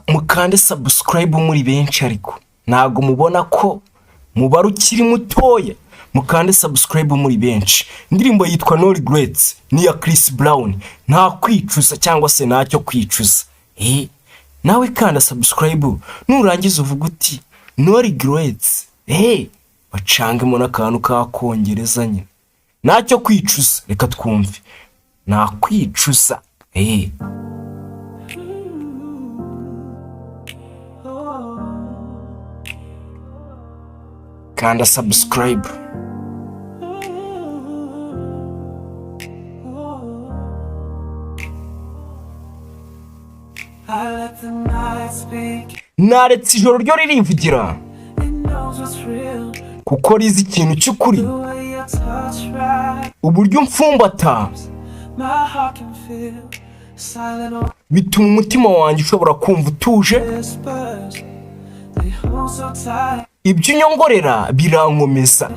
mukande subscribe muri benshi ariko ntago mubona ko mubara ukiri mutoya. Mukande subscribe muri benshi. Indirimbo yitwa No Regrets ni ya Chris Brown. Nta kwicuza cyangwa se ntacyo kwicuza. Nawe kanda subscribe nurangiza uvuga uti No Regrets. Bacangemo n'akantu ka kongereza nyine. Ntacyo kwicuza, reka twumve. Nta kwicuza. Kanda subscribe. Naretse ijoro ryo ririvugira kuko rizi ikintu cy'ukuri, uburyo mfumbata bituma umutima wanjye ushobora kumva utuje, ibyo unyongorera birankomeza.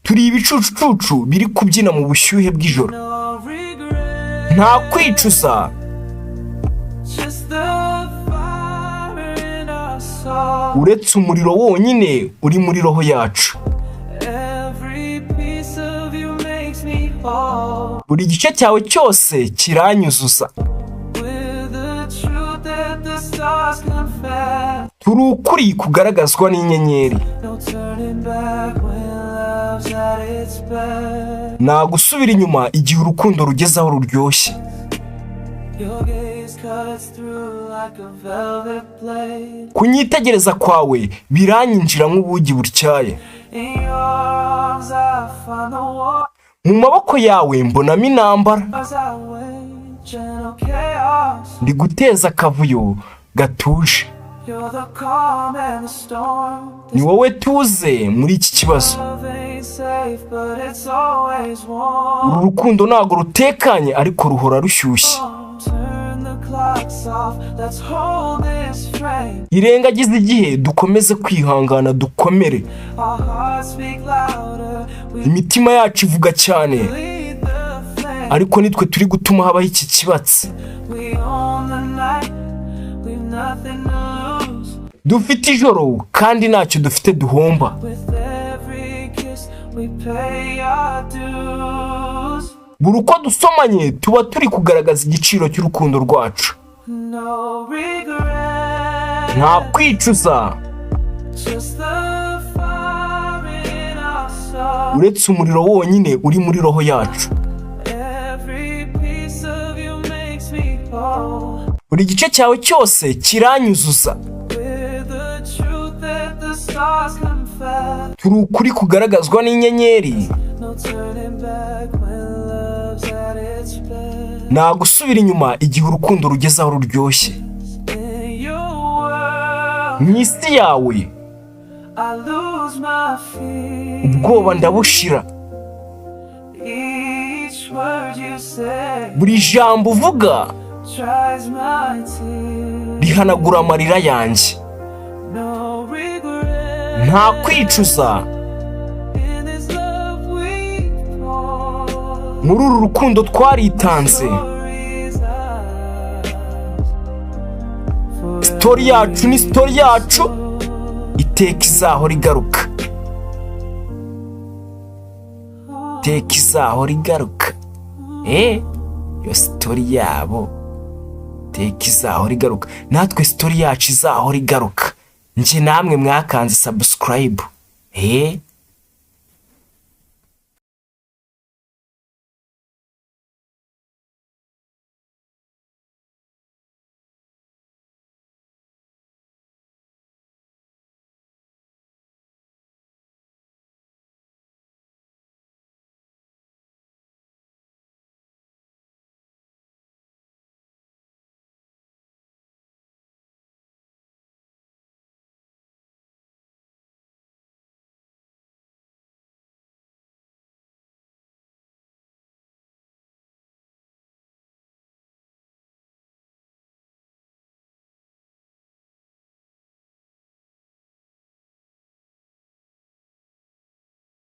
Turi ibicucucucu biri kubyina mu bushyuhe bw'ijoro. Nta kwicuza. Uretse umuriro wonyine uri muri roho yacu. Buri gice cyawe cyose kiranyuzuza. Turi ukuri kugaragazwa n'inyenyeri. Nta gusubira inyuma igihe urukundo rugeze aho ruryoshye. Kunyitegereza kwawe biranyinjira nk'ubugi butyaye. Mu maboko yawe mbonamo intambara. Ndi guteza akavuyo gatuje. Ni wowe tuze muri iki kibazo. Uru rukundo ntago rutekanye ariko ruhora rushyushye. Irengagiza igihe dukomeze kwihangana dukomere. Imitima yacu ivuga cyane ariko nitwe turi gutuma habaho iki kibatsi. Dufite ijoro kandi ntacyo dufite duhomba. Buri uko dusomanye tuba turi kugaragaza igiciro cy'urukundo rwacu. Nta kwicuza. Uretse umuriro wonyine uri muri roho yacu. Buri gice cyawe cyose kiranyuzuza. Turi ukuri kugaragazwa n'inyenyeri. Nta gusubira inyuma igihe urukundo rugeze aho ruryoshye. Mu isi yawe ubwoba ndabushira. Buri jambo uvuga rihanagura amarira yanjye. Nta kwicuza. Muri uru rukundo twaritanze. Story yacu ni story yacu. Iteka izahora igaruka. Iteka izahora igaruka. Yo story yabo. Iteka izahora igaruka. Natwe story yacu izahora igaruka. Nje namwe mwakanze subscribe.